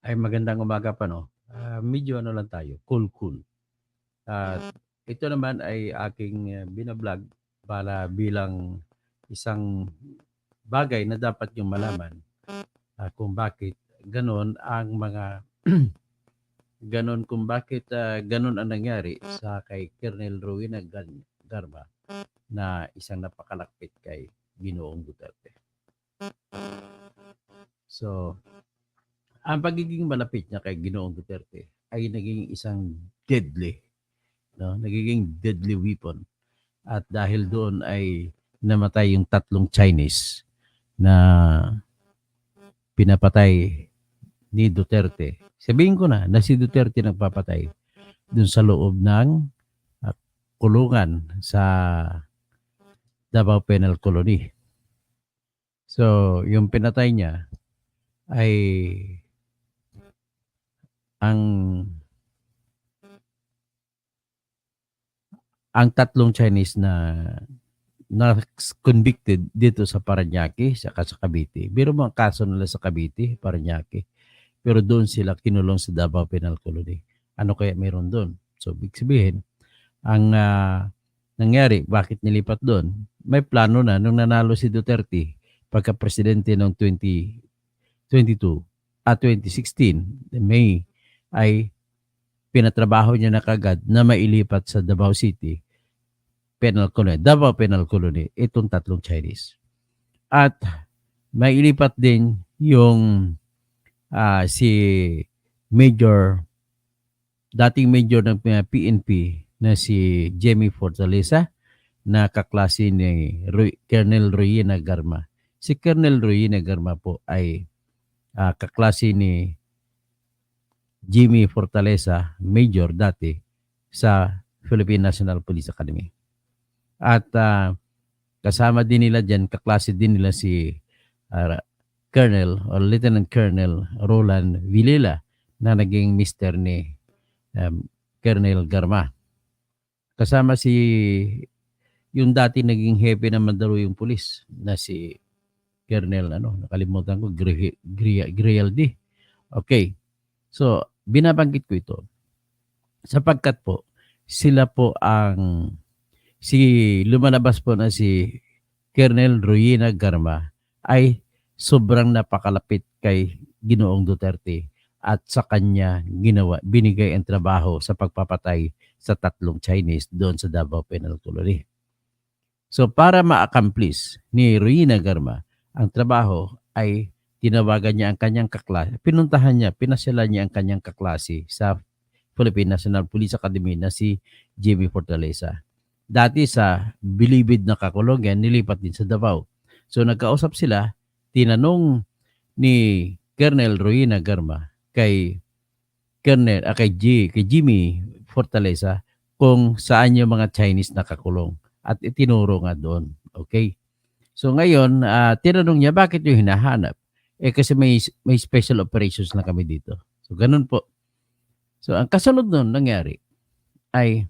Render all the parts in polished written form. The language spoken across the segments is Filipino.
Ay magandang umaga pa 'no. Medyo ano lang tayo, cool. At ito naman ay aking, bina-vlog para bilang isang bagay na dapat niyong malaman, kung bakit gano'n ang mga gano'n kung bakit, gano'n ang nangyari sa kay Colonel Rowena Garma na isang napakalapit kay Ginoong Duterte. So, ang pagiging malapit niya kay Ginoong Duterte ay naging isang deadly 'no, nagiging deadly weapon at dahil doon ay namatay yung tatlong Chinese na pinapatay ni Duterte. Sabihin ko na si Duterte nagpapatay dun sa loob ng, ah, kulungan sa Davao Penal Colony. So, yung pinatay niya ay ang tatlong Chinese na convicted dito sa Parañaque saka sa Cavite. Biro mo ang kaso nila sa Cavite, Parañaque. Pero doon sila kinulong sa Davao Penal Colony. Ano kaya meron doon? So, ibig sabihin, ang nangyari, bakit nilipat doon? May plano na nung nanalo si Duterte pagka-presidente noong 2022 at 2016, May, ay pinatrabaho niya na kagad na mailipat sa Davao City Penal Colony, Davao Penal Colony, itong tatlong Chinese. At mailipat din yung si dating major ng PNP na si Jamie Fortaleza na kaklase ni Colonel Rowena Garma. Si Colonel Rowena Garma po ay kaklase ni Jimmy Fortaleza, major dati sa Philippine National Police Academy. At kasama din nila dyan, kaklase din nila si Colonel or Lieutenant Colonel Roland Villela na naging mister ni Colonel Garma. Kasama si yung dati naging hepe ng Mandaluyong Police na si Colonel, nakalimutan ko, Grialdi. Okay. So, binabanggit ko ito sapagkat po, sila po lumalabas po na si Colonel Rowena Garma ay sobrang napakalapit kay Ginoong Duterte at sa kanya binigay ang trabaho sa pagpapatay sa tatlong Chinese doon sa Davao Penal Colony. So para ma-accomplish ni Rowena Garma ang trabaho ay tinawagan niya ang kanyang kaklase, pinasyalan niya ang kanyang kaklase sa Philippine National Police Academy na si Jimmy Fortaleza. Dati sa Bilibid na kakulungan, nilipat din sa Davao. So nagkausap sila, tinanong ni Colonel Rowena Garma kay Jimmy Fortaleza kung saan yung mga Chinese nakakulong at itinuro nga doon. Okay? So ngayon, tinanong niya bakit yung hinahanap? Kasi may special operations na kami dito. So ganun po. So ang kasunod nun nangyari ay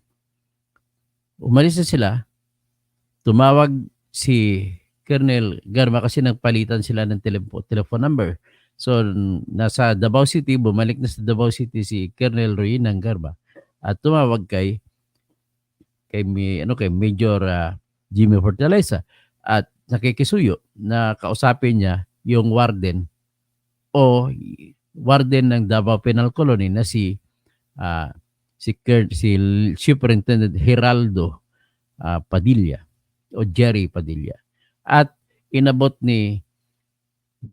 umalis na sila, tumawag si Colonel Garma kasi nagpalitan sila ng telephone number. So nasa Davao City, bumalik na sa Davao City si Colonel Rowena Garma at tumawag kay Major Jimmy Fortaleza at nakikisuyo na kausapin niya yung warden ng Davao Penal Colony na si Superintendent Geraldo Padilla o Jerry Padilla. At inabot ni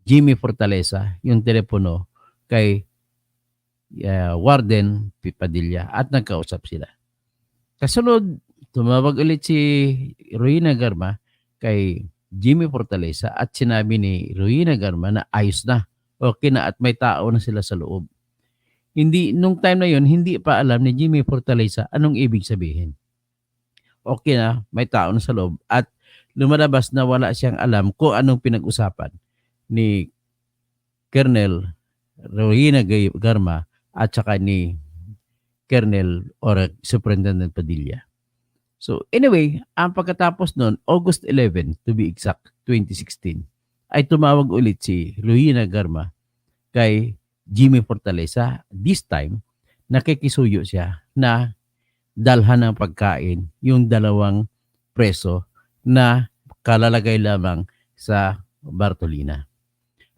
Jimmy Fortaleza yung telepono kay Warden Padilla at nagkausap sila. Kasunod, tumawag ulit si Rowena Garma kay Jimmy Fortaleza at sinabi ni Rowena Garma na ayos na, okay na at may tao na sila sa loob. Nung time na yon, hindi pa alam ni Jimmy Fortaleza anong ibig sabihin. Okay na, may tao na sa loob at lumalabas na wala siyang alam kung anong pinag-usapan ni Colonel Rowena Garma at saka ni Colonel or Superintendent Padilla. So anyway, ang pagkatapos nun, August 11 to be exact, 2016, ay tumawag ulit si Rowena Garma kay Jimmy Fortaleza. This time, nakikisuyo siya na dalhan ng pagkain yung dalawang preso na kalalagay lamang sa Bartolina.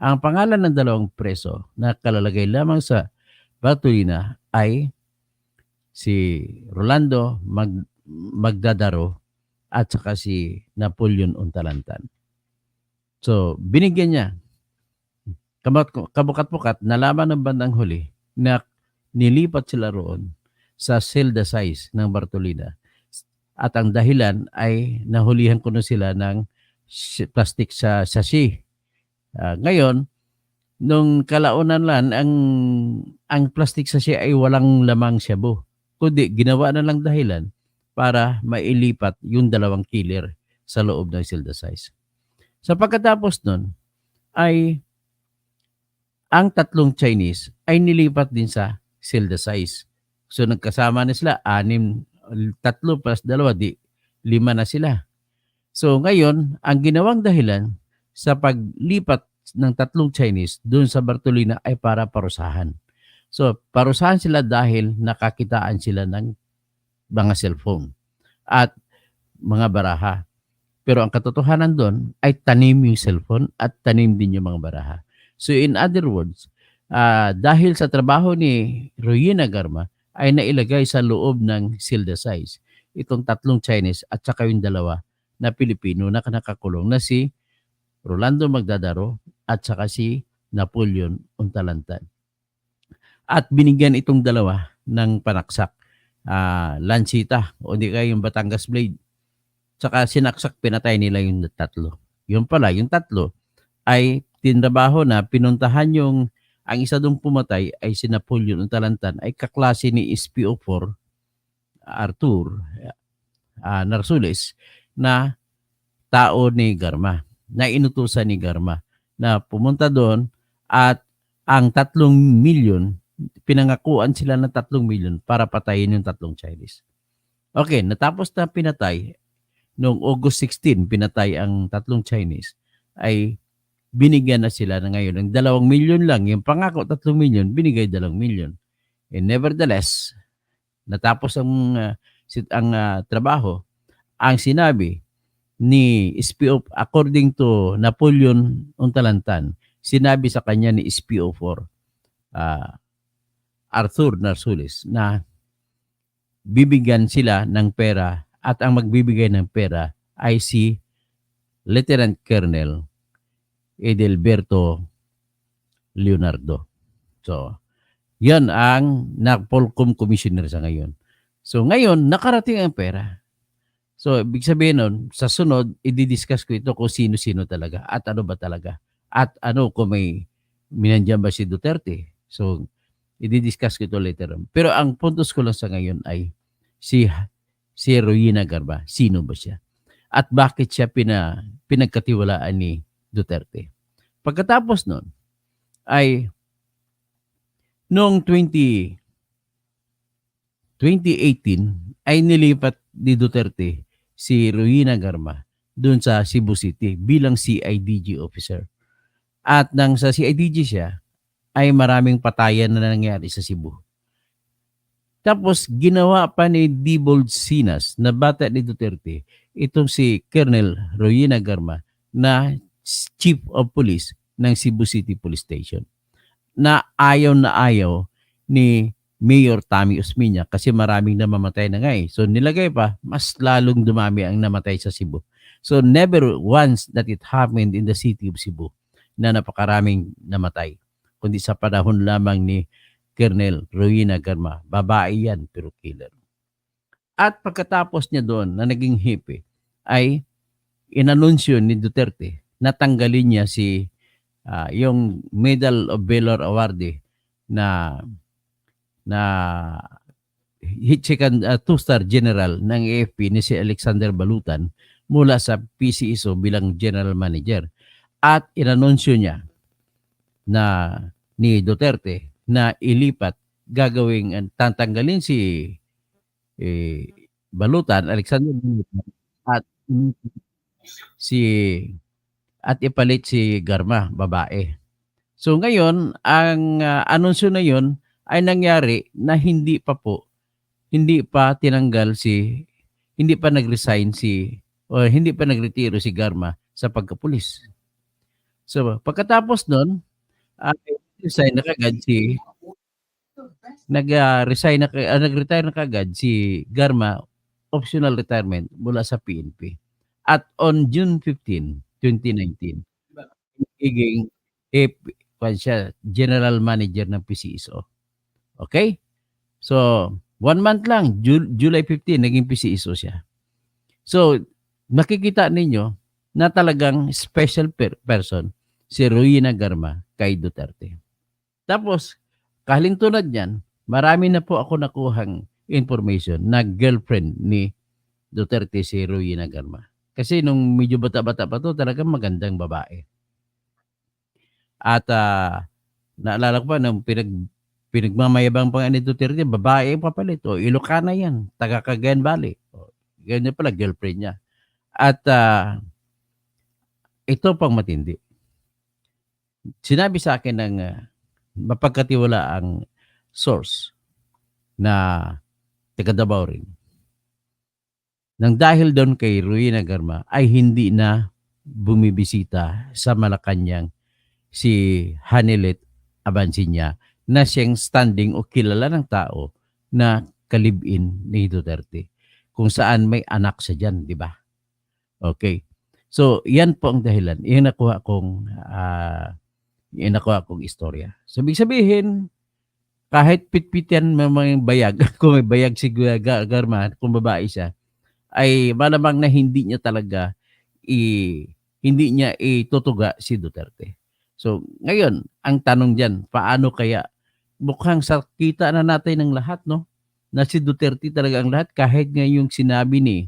Ang pangalan ng dalawang preso na kalalagay lamang sa Bartolina ay si Rolando Magdadaro at saka si Napoleon Untalantan. So, binigyan niya. Kabukat-bukat, nalaman ng bandang huli na nilipat sila roon sa selda size ng Bartolina. At ang dahilan ay nahulihan ko na sila ng plastic sa sachet. Ngayon, nung kalaunan lang, ang plastic sachet ay walang lamang shabu. Kundi ginawa na lang dahilan para mailipat yung dalawang killer sa loob ng selda size. Sa pagkatapos nun, ay ang tatlong Chinese ay nilipat din sa selda size. So nagkasama na sila, 6, 3 plus 2, di 5 na sila. So ngayon, ang ginawang dahilan sa paglipat ng tatlong Chinese doon sa Bartolina ay para parusahan. So parusahan sila dahil nakakitaan sila ng mga cellphone at mga baraha. Pero ang katotohanan doon ay tanim yung cellphone at tanim din yung mga baraha. So in other words, dahil sa trabaho ni Rowena Garma ay nailagay sa loob ng selda size itong tatlong Chinese at saka yung dalawa na Pilipino na nakakulong na si Rolando Magdadaro at saka si Napoleon Untalantan. At binigyan itong dalawa ng panaksak, lansita o di kaya yung Batangas Blade. Saka sinaksak, pinatay nila yung tatlo. Yung pala, yung tatlo ay tinrabaho na pinuntahan yung, ang isa dong pumatay ay si Napoleon Untalantan ay kaklase ni SPO4 Arthur Narsules na tao ni Garma, na inutusan ni Garma na pumunta doon at ang 3 milyon, pinangakuan sila ng 3 milyon para patayin yung tatlong Chinese. Okay, natapos na pinatay, noong August 16, pinatay ang tatlong Chinese, ay binigyan na sila na ngayon ng 2 milyon lang. Yung pangako 3 milyon, binigay 2 milyon. And nevertheless, natapos ang trabaho, ang sinabi ni SPO, according to Napoleon Untalantan, sinabi sa kanya ni SPO4 Arthur Narsules na bibigyan sila ng pera at ang magbibigay ng pera ay si Lieutenant Colonel Edelberto Leonardo. So, yan ang NAPOLCOM commissioner sa ngayon. So, ngayon, nakarating ang pera. So, ibig sabihin nun, sa sunod, i-discuss ko ito kung sino-sino talaga at ano ba talaga. At ano kung may minandyan ba si Duterte. So, i-discuss ko ito later on. Pero ang puntos ko lang sa ngayon ay si Rowena Garma. Sino ba siya? At bakit siya pinagkatiwalaan ni Duterte? Pagkatapos nun, ay noong 2018 ay nilipat ni Duterte si Rowena Garma doon sa Cebu City bilang CIDG officer. At nang sa CIDG siya, ay maraming patayan na nangyari sa Cebu. Tapos ginawa pa ni Dibold Sinas na bata ni Duterte itong si Colonel Rowena Garma na Chief of Police ng Cebu City Police Station, na ayaw ni Mayor Tammy Osmeña kasi maraming namamatay na nga eh. So nilagay pa, mas lalong dumami ang namatay sa Cebu. So never once that it happened in the city of Cebu na napakaraming namatay, kundi sa panahon lamang ni Colonel Rowena Garma. Babae yan, pero killer. At pagkatapos niya doon na naging hippie, ay inanunsyo ni Duterte na tanggalin niya yung Medal of Valor awardee na two-star general ng AFP ni si Alexander Balutan mula sa PCSO bilang general manager. At inanunsyo niya na ni Duterte na ilipat, tatanggalin si Balutan, Alexander Balutan, at ipalit si Garma, babae. So ngayon, ang anunsyo na yon ay nangyari na hindi pa tinanggal hindi pa nag-resign o hindi pa nagretiro si Garma sa pagkapulis. So pagkatapos nun, resign na kaagad resign nag-retire na kaagad si Garma, optional retirement mula sa PNP. At on June 15, 2019, nagiging, kuwan siya, general manager ng PCSO. Okay? So, 1 month lang, July 15 naging PCSO siya. So, makikita ninyo na talagang special person si Ruina Garma kay Duterte. Tapos, kahalintulad niyan, marami na po ako nakuhang information na girlfriend ni Duterte si Ruina Garma. Kasi nung medyo bata-bata pa 'to, talagang magandang babae. At, naalala ko pa nung pinagmamayabang pa nga ni Duterte, babae ang papalit, Ilocana 'yan, taga Cagayan Valley. Ganyan pala girlfriend niya. At, ito pang matindi, sinabi sa akin ng, mapagkatiwalaang source na taga Davao rin, nang dahil do'n kay Ruina Garma ay hindi na bumibisita sa Malacanang si Hanilet Abansinya na siyang standing o kilala ng tao na ka-live-in ni Duterte, kung saan may anak siya diyan, 'di ba? Okay. So, 'yan po ang dahilan. Yung nakuha kong istorya. So, ibig sabihin, kahit pitpitan may mga bayag, kung may bayag si Garma, kung babae siya, ay malamang na i hindi niya itutuga si Duterte. So, ngayon, ang tanong diyan, paano kaya mukhang sa kita na natin ng lahat, 'no, na si Duterte talaga ang lahat, kahit nga yung sinabi ni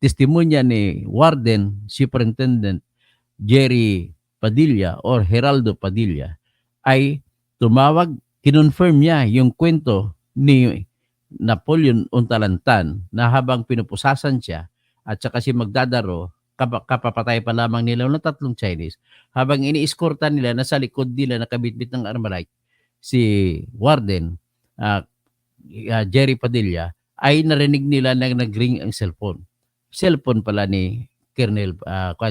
testimonya ni Warden Superintendent Jerry Padilla or Geraldo Padilla ay kinonfirm niya yung kwento ni Napoleon Untalantan na habang pinupusasan siya at saka si Magdadaro, kapapatay pa lamang nila ng 3 Chinese, habang inieskortan nila, nasa likod nila nakabitbit ng Armalite si Warden, Jerry Padilla, ay narinig nila na nag-ring ang cellphone. Cellphone pala ni Colonel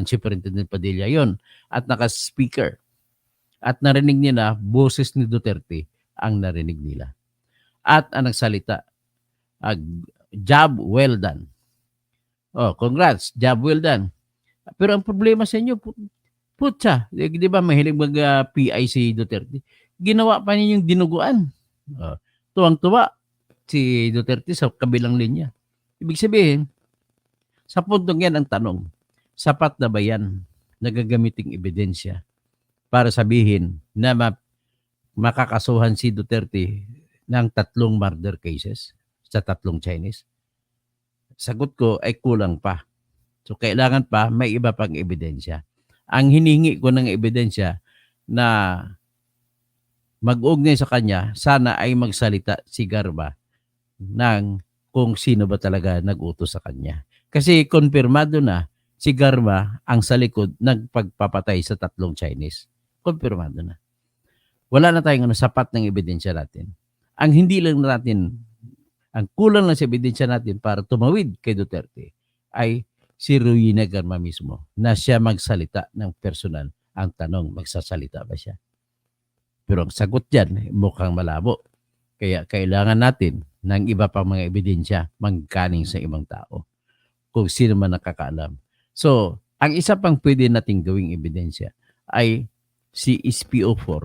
Superintendent Padilla yon, at naka-speaker. At narinig nila, boses ni Duterte ang narinig nila. At ang nagsalita, job well done. Congrats, job well done. Pero ang problema sa inyo, putya, di ba mahilig mag-PI si Duterte? Ginawa pa niya yung dinuguan. Tuwang-tuwa si Duterte sa kabilang linya. Ibig sabihin, sa puntong yan ang tanong, sapat na ba yan nagagamiting ebidensya para sabihin na makakasuhan si Duterte ng 3 murder cases sa 3 Chinese? Sagot ko ay kulang pa. So kailangan pa may iba pang ebidensya. Ang hiningi ko ng ebidensya na mag-ugnay sa kanya, sana ay magsalita si Garma ng kung sino ba talaga nag-utos sa kanya. Kasi konfirmado na si Garma ang sa likod nagpagpapatay sa 3 Chinese. Konfirmado na. Wala na tayong sapat ng ebidensya natin. Ang kulang lang sa ebidensya natin para tumawid kay Duterte ay si Ruina Garma mismo, na siya magsalita ng personal. Ang tanong, magsasalita ba siya? Pero ang sagot dyan, mukhang malabo. Kaya kailangan natin ng iba pang mga ebidensya manggaling sa ibang tao, kung sino man nakakaalam. So, ang isa pang pwede nating gawing ebidensya ay si SPO4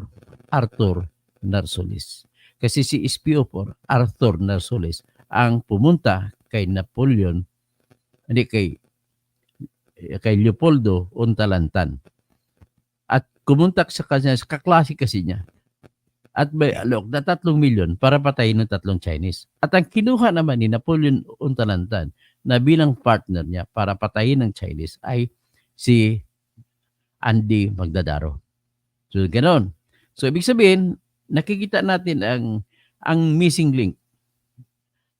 Arthur Narsoles. Kasi si SPO4 Arthur Narsoles ang pumunta kay Leopoldo Untalantan at kumontak sa kanya, kaklase kasi niya, at may alok na 3 milyon para patayin ng 3 Chinese. At ang kinuha naman ni Napoleon Untalantan na bilang partner niya para patayin ng Chinese ay si Andy Magdadaro. So, ganoon. So, ibig sabihin, nakikita natin ang missing link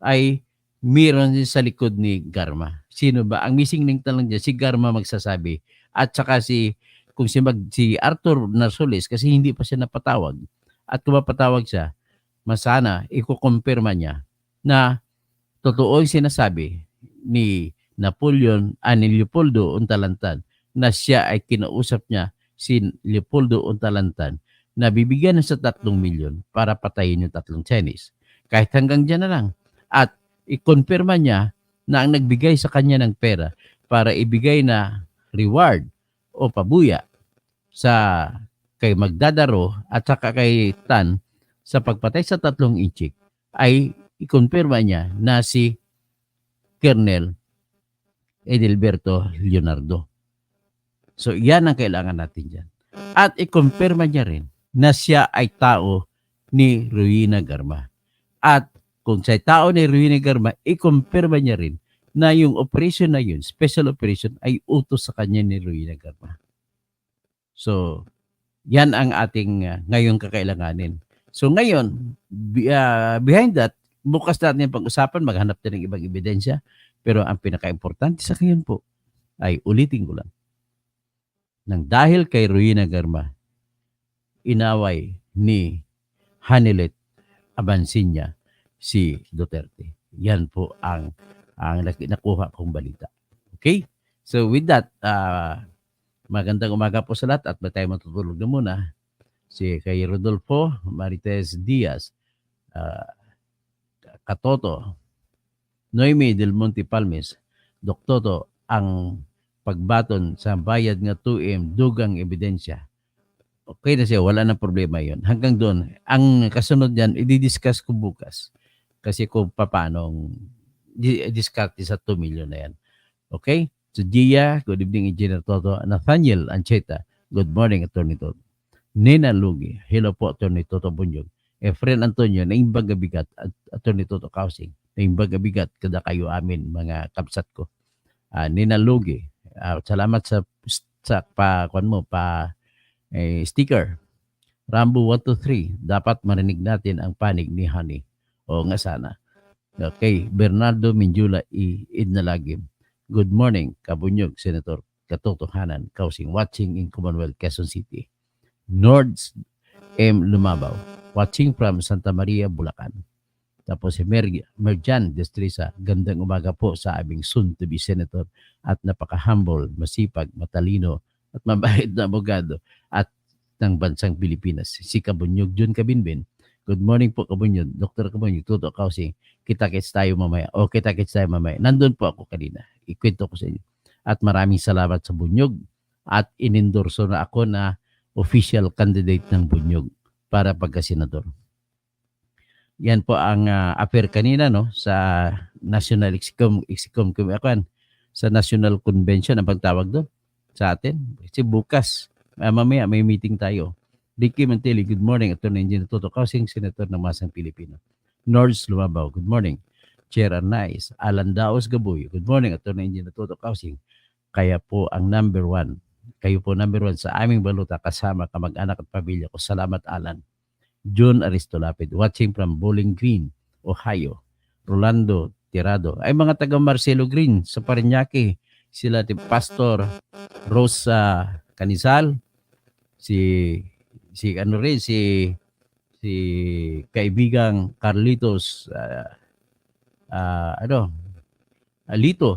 ay meron sa likod ni Garma. Sino ba? Ang missing link na lang dyan, si Garma magsasabi. At saka si kung si Arthur Narsoles kasi hindi pa siya napatawag at kung mapatawag siya, masana ikukumpirma niya na totoo yung sinasabi ni ni Leopoldo Untalantan na siya ay kinausap niya si Leopoldo Untalantan na bibigyan na sa 3 milyon para patayin yung 3 Chinese. Kahit hanggang dyan na lang. At ikonfirma niya na ang nagbigay sa kanya ng pera para ibigay na reward o pabuya sa kay Magdadaro at saka kay Tan sa pagpatay sa 3 Inchik ay ikonfirma niya na si Colonel Edilberto Leonardo. So, yan ang kailangan natin dyan. At ikonfirma niya rin na siya ay tao ni Ruina Garma. At kung siya ay tao ni Ruina Garma, ikonfirma niya rin na yung operation na yun, special operation, ay utos sa kanya ni Ruina Garma. So, yan ang ating ngayong kakailanganin. So, ngayon, behind that, bukas natin yung pag-usapan, maghanap din ng ibang ebidensya. Pero ang pinaka-importante sa ngayon po ay ulitin ko lang. Nang dahil kay Ruina Garma, inaway ni Hanilet Abansinya si Duterte. Yan po ang nakuha kong balita. Okay? So with that, magandang umaga po sa lahat at ba tayo matutulog na muna. Si kay Rodolfo Marites Diaz, Katoto, Noemi Del Monte Palmes, Doktoto, ang pagbaton sa bayad nga 2M, dugang ebidensya. Okay na siya, wala na problema yon. Hanggang doon, ang kasunod yan, i-discuss ko bukas. Kasi kung paano diskarte sa 2 million na yan. Okay? So, Gia, good evening, Engineer Toto. Nathaniel Ancheta, good morning, Atty. Toto. Nina Lugi, hello po, Atty. Toto Bunyog. Efren Antonio, naimbag abigat, Atty. Toto Kausing. Naimbag abigat, kada kayo amin, mga kapsat ko. Nina Lugi, salamat sa sticker. Rambo 123, dapat marinig natin ang panig ni Honey. O nga sana. Okay, Bernardo Minjula Idnalagim. Good morning, Kabunyog, Senator Katotohanan, Kausing, watching in Commonwealth, Quezon City. Nords M. Lumabaw, watching from Santa Maria, Bulacan. Tapos si Merjan Destrisa, gandang umaga po sa aming soon-to-be senator at napaka-humble, masipag, matalino at mabait na abogado at ng bansang Pilipinas. Si Kabunyog Jun Kabinbin. Good morning po, Kabunyog. Dr. Kabunyog, Toto Kausing. Kita-kits tayo mamaya. O kita-kits tayo mamaya. Nandun po ako kanina. Ikwento ko sa inyo. At maraming salamat sa Bunyog. At inendorso na ako na official candidate ng Bunyog para pagka-senador. Yan po ang affair kanina, no, sa National sa National Convention ang pagtawag doon sa atin. Kasi bukas, mamaya may meeting tayo. Ricky Mantili, good morning. Attorney Engineer Toto Kausing, Senator ng Masang Pilipino. Nords Lumabaw, good morning. Chair Arnaiz, Alan Daos Gaboy, good morning. Attorney Engineer Toto Kausing. Kayo po number one sa aming baluta kasama kamag-anak at pamilya ko. Salamat, Alan. John Aristolapid, watching from Bowling Green, Ohio. Rolando Tirado, ay mga taga Marcelo Green sa Parañaque. Sila ti Pastor Rosa Canizal, si kaibigang Carlitos Lito.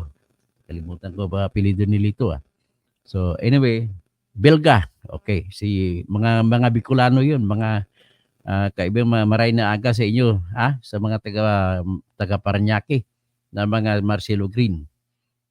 Kalimutan ko ba apelyido ni Lito . So anyway, Belga. Okay, si mga Bicolano 'yun, mga kaibang maray na aga sa inyo, sa mga taga Parañaque na mga Marcelo Green.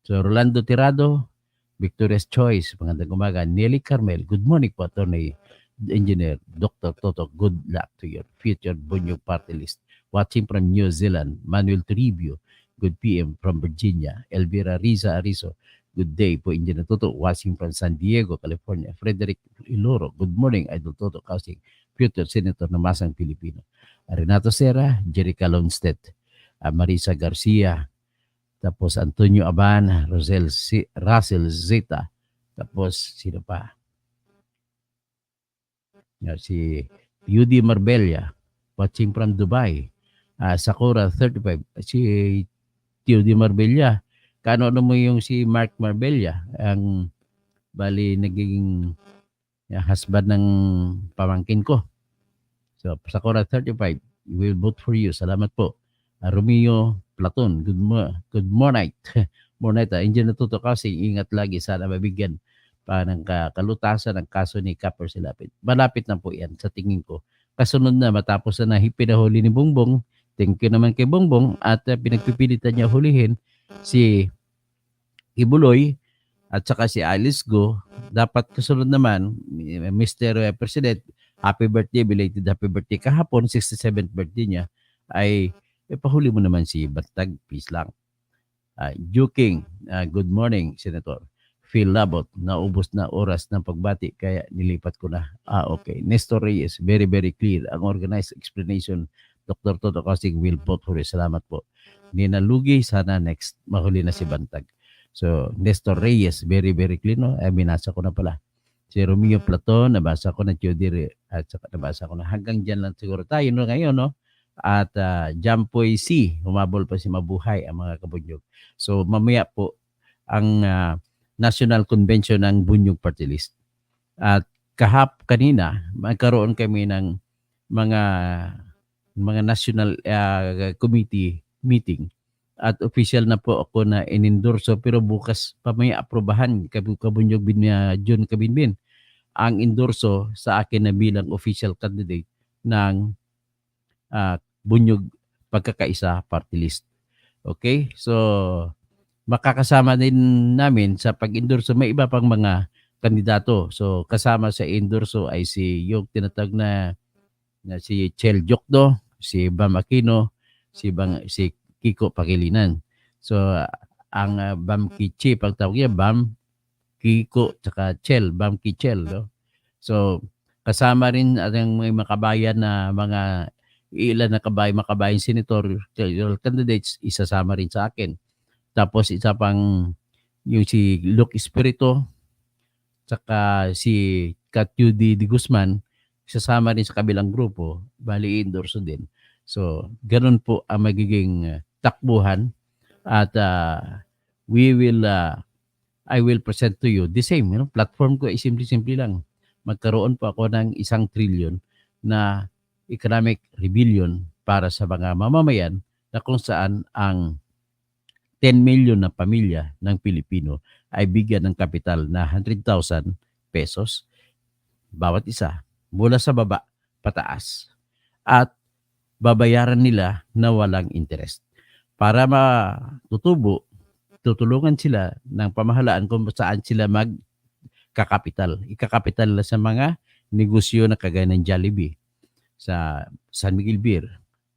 So Rolando Tirado, Victoria's Choice, magandang umaga. Nelly Carmel, good morning po, Attorney Engineer Dr. Toto, good luck to your future Bunyog party list. Watching from New Zealand, Manuel Toribio, good PM from Virginia. Elvira Riza Arizo, good day po, Engineer Toto. Watching from San Diego, California. Frederick Iloro, good morning, Idol Toto Kausing, future Senator ng Masang Pilipino. Renato Serra, Jerica Lonstedt, Marisa Garcia, tapos Antonio Aban, Russell Zeta, tapos sino pa? Si Yudi Marbella, watching from Dubai. Sakura 35, si Yudi Marbella. Kano mo yung si Mark Marbella, ang bali naging husband ng pamangkin ko. So, sa Cora 35, we will vote for you. Salamat po. Romeo Platon, good morning. Morning. Indian natuto kasi ingat lagi. Sana mabigyan pa ng kalutasan ng kaso ni Kapper Silapit. Malapit na po yan sa tingin ko. Kasunod na matapos na pinahuli ni Bongbong. Thank you naman kay Bongbong at pinagpipilitan niya hulihin si Kibuloy at saka si Alice Go. Dapat kasunod naman, Mr. President, happy birthday, belated happy birthday. Kahapon, 67th birthday niya, ay pahuli mo naman si Bantag. Peace lang. Juking, good morning, Senator. Phil Labot, naubos na oras ng pagbati kaya nilipat ko na. Okay. Nestor Reyes, very, very clear. Ang organized explanation, Dr. Toto Kosing will vote for you. Salamat po. Nina Lugi, sana next mahuli na si Bantag. So, Nestor Reyes, very, very clear, no? Binasa ko na pala. Si Romeo Platon, nabasa ko na Jody, at saka nabasa ko na. Hanggang dyan lang siguro tayo no, ngayon, no? At Jampoy C, humabol pa si Mabuhay ang mga kabunyog. So, mamaya po ang National Convention ng Bunyog Party List. At kanina, magkaroon kami ng mga national committee meeting at official na po ako na inendorso pero bukas pa may aprobahan Kabunyog June Kabinbin ang endorso sa akin na bilang official candidate ng Bunyog Pagkakaisa Party List. Okay? So, makakasama din namin sa pag-endorso. May iba pang mga kandidato. So, kasama sa endorso ay yung tinatag na si Chel Jokdo, si Bam Aquino, si Kiko Pangilinan. So, ang Bam Kichi, pag tawag niya, Bam Kiko, tsaka Chel, Bam Kichel. No? So, kasama rin ang mga kabayan na mga ilan na makabayan senatorial candidates, isasama rin sa akin. Tapos isa pang yung si Luke Espirito, tsaka si Katyudi de Guzman, sasama rin sa kabilang grupo, bali endorso din. So, ganun po ang magiging takbuhan at I will present to you the same. Platform ko ay simple-simple lang. Magkaroon po ako ng 1 trillion na economic rebellion para sa mga mamamayan na kung saan ang 10 million na pamilya ng Pilipino ay bigyan ng kapital na 100,000 pesos bawat isa mula sa baba pataas at babayaran nila na walang interest. Para tutulungan sila ng pamahalaan kung saan sila magkakapital. Ikakapital nila sa mga negosyo na kagaya ng Jollibee sa San Miguel Beer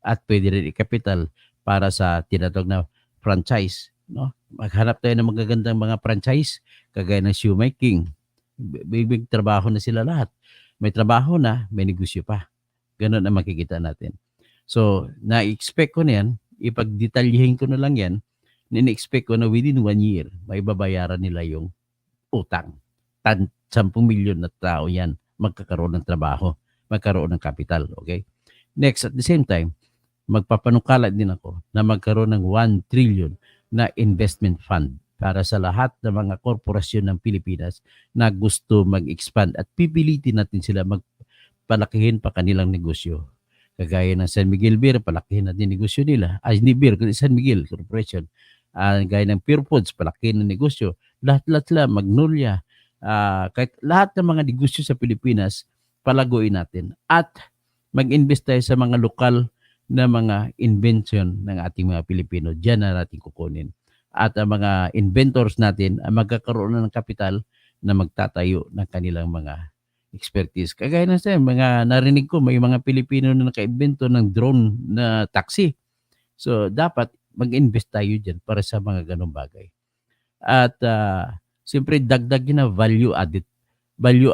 at pwede rin ikapital para sa tinatawag na franchise, no? Maghanap tayo ng magagandang mga franchise kagaya ng shoemaking. Big trabaho na sila lahat. May trabaho na, may negosyo pa. Ganun ang makikita natin. So, na-expect ko na yan, ipagdetalyihin ko na lang yan, na-expect ko na within 1 year, may babayaran nila yung utang. 10 milyon na tao yan, magkakaroon ng trabaho, magkaroon ng capital, okay? Next, at the same time, magpapanukala din ako na magkaroon ng 1 trillion na investment fund para sa lahat ng mga korporasyon ng Pilipinas na gusto mag-expand at pipilitin natin sila magpalakihin pa kanilang negosyo. Kagaya ng San Miguel Beer, palakihin natin negosyo nila. Hindi Beer, kundi San Miguel Corporation. Gaya ng Pure Foods, palakihin ng negosyo. Lahat-lahat sila, Magnolia, kahit lahat ng mga negosyo sa Pilipinas, palaguin natin. At mag-invest tayo sa mga lokal na mga invention ng ating mga Pilipino. Diyan na natin kukunin. At ang mga inventors natin ay magkakaroon na ng kapital na magtatayo ng kanilang mga expertise. Kagaya na sa mga narinig ko, may mga Pilipino na naka-invento ng drone na taxi. So, dapat mag-invest tayo dyan para sa mga ganong bagay. At siyempre, dagdag yun na value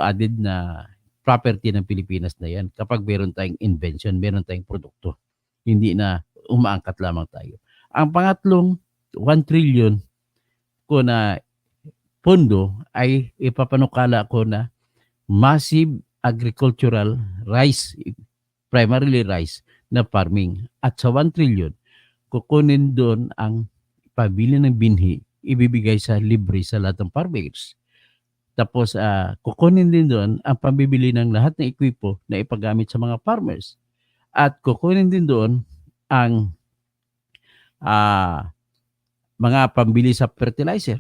added na property ng Pilipinas na yan. Kapag meron tayong invention, meron tayong produkto. Hindi na umaangkat lamang tayo. Ang pangatlong 1 trillion ko na pondo ay ipapanukala ko na massive agricultural rice, primarily rice na farming. At sa 1 trillion, kukunin doon ang pabili ng binhi, ibibigay sa libre sa lahat ng farmers. Tapos kukunin din doon ang pambibili ng lahat ng ekwipo na ipagamit sa mga farmers. At kukunin din doon ang mga pambili sa fertilizer.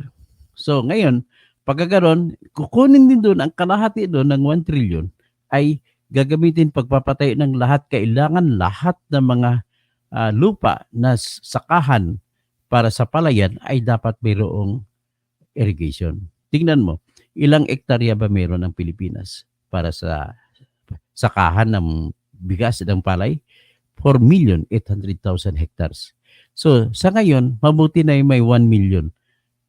So ngayon, pagkaganon, kukunin din doon ang kalahati doon ng 1 trillion ay gagamitin pagpapatayo ng lahat. Kailangan lahat ng mga lupa na sakahan para sa palayan ay dapat mayroong irrigation. Tingnan mo, ilang ektarya ba meron ang Pilipinas para sa sakahan ng bigas ng palay? 4,800,000 hectares. So sa ngayon, mabuti na may 1 million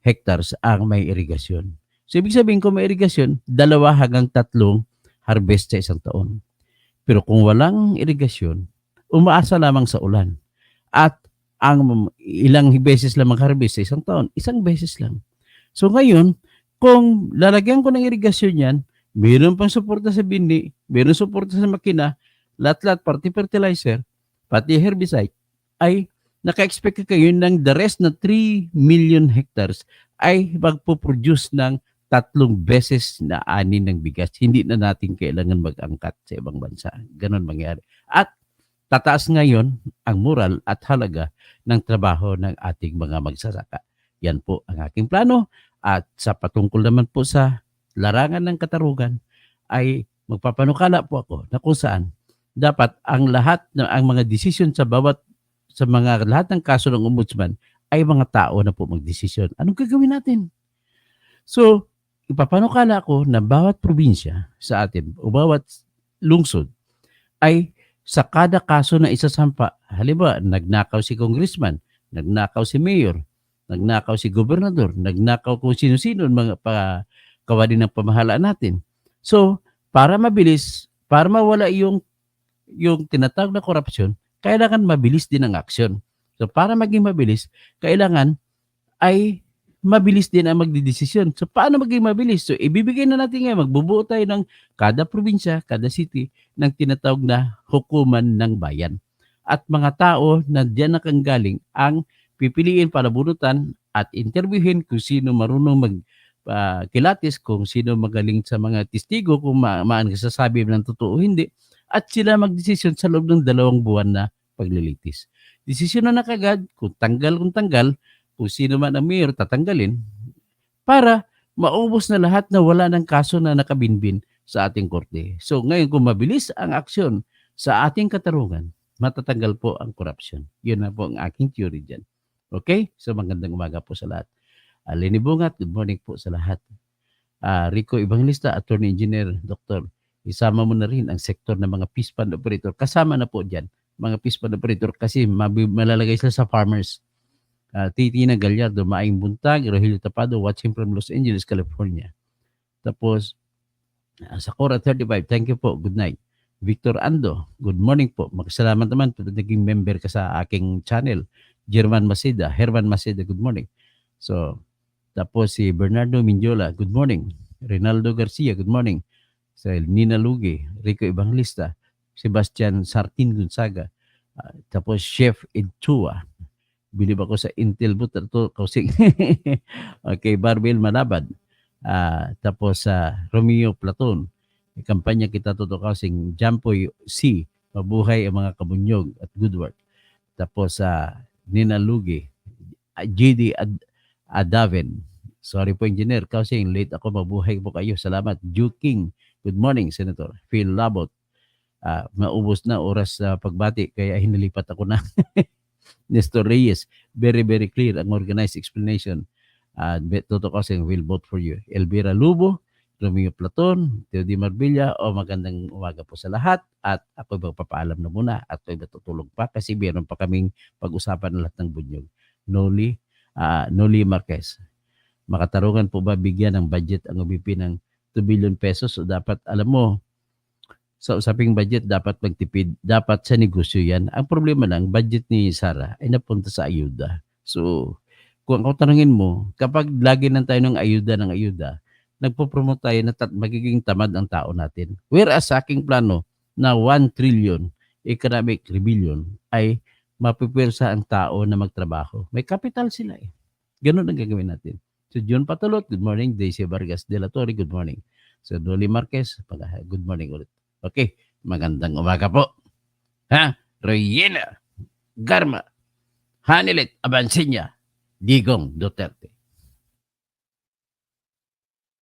hectares ang may irigasyon. So ibig sabihin kung may irigasyon, 2 hanggang 3 harvest sa isang taon. Pero kung walang irigasyon, umaasa lamang sa ulan. At ang ilang beses lang mag-harvest sa isang taon, isang beses lang. So ngayon, kung lalagyan ko ng irigasyon yan, mayroon pang suporta sa bindi, mayroon suporta sa makina, lahat-lahat, pati fertilizer, pati herbicide, ay naka-expect kayo ng the rest na 3 million hectares ay magpo-produce ng 3 beses na ani ng bigas. Hindi na natin kailangan mag-angkat sa ibang bansa. Ganon mangyari. At tataas ngayon ang moral at halaga ng trabaho ng ating mga magsasaka. Yan po ang aking plano. At sa patungkol naman po sa larangan ng katarungan ay magpapanukala po ako na kung saan dapat ang lahat ng ang mga desisyon sa mga lahat ng kaso ng ombudsman ay mga tao na po magdesisyon. Anong gagawin natin? So, ipapanukala ko na bawat probinsya sa atin o bawat lungsod ay sa kada kaso na isasampa, halimbawa, nagnakaw si congressman, nagnakaw si mayor, nagnakaw si gobernador, nagnakaw kung sino-sino mga kawani ng pamahalaan natin. So, para mabilis, para mawala yung tinatawag na korupsyon, kailangan mabilis din ang aksyon. So para maging mabilis, kailangan ay mabilis din ang magdidesisyon. So paano maging mabilis? So ibibigay na natin ngayon, magbubuo tayo ng kada probinsya, kada city, ng tinatawag na hukuman ng bayan. At mga tao na diyan nakanggaling ang pipiliin para bunutan at interviewin kung sino marunong kilatis, kung sino magaling sa mga testigo, kung sasabi ng totoo o hindi. At sila magdesisyon sa loob ng 2 buwan na paglilitis. Desisyon na kagad, kung tanggal, kung sino man ang mayor, tatanggalin, para maubos na lahat na wala ng kaso na nakabinbin sa ating korte. So ngayon, kung mabilis ang aksyon sa ating katarungan, matatanggal po ang korupsyon. Yun na po ang aking theory dyan. Okay? So magandang umaga po sa lahat. Lenny Bungat, good morning po sa lahat. Rico Evangelista, Attorney Engineer, Dr. Isama mo na rin ang sektor ng mga fish pond operator. Kasama na po dyan, mga fish pond operator, kasi malalagay sila sa farmers. Titina Gallardo, Maing Buntag, Rogelio Tapado, watching from Los Angeles, California. Tapos, sa Cora 35, thank you po, good night. Victor Ando, good morning po. Magsalamat naman po naging member ka sa aking channel. Herman Maceda, good morning. So, tapos si Bernardo Mindiola, good morning. Rinaldo Garcia, good morning. Sa Nina Luge, Rico Evangelista, Sebastian Sartin Gonzaga, tapos Chef Ed Chua, bilib ako sa Intel Butter to kausing. Okay, Barbel Malabad, tapos sa Romeo Platon, kampanya kita to kausing, Jampoy C, mabuhay ang mga kabunyog at good work. Tapos sa Nina Luge, JD Adaven, sorry po engineer, kausing late ako, mabuhay po kayo, salamat. Ju King, good morning, Senator. Phil Labot, maubos na oras sa pagbati, kaya hinilipat ako na. Nestor Reyes, very, very clear ang organized explanation. Toto Koseng will vote for you. Elvira Lubo, Romeo Platon, Teodi Marbilla, magandang umaga po sa lahat. At ako magpapaalam na muna at ako'y natutulog pa kasi meron pa kaming pag-usapan ng lahat ng bunyog. Noli Marquez, makatarungan po ba bigyan ng budget ang OBP ng 2 billion pesos? So dapat, alam mo, sa usaping budget, dapat magtipid. Dapat sa negosyo yan. Ang problema lang, budget ni Sara ay napunta sa ayuda. So, kung ako tanungin mo, kapag lagi nang tayo ng ayuda, nagpo-promote tayo na magiging tamad ang tao natin. Whereas sa aking plano na 1 trillion economic rebellion ay mapipwersa ang tao na magtrabaho. May capital sila eh. Ganun ang gagawin natin. So John Patulot, good morning. Daisy Vargas de la Torre, good morning. So Dolly Marquez, good morning ulit. Okay, magandang umaga po. Ha? Rowena Garma, Hanilet Abansinya, Digong Duterte.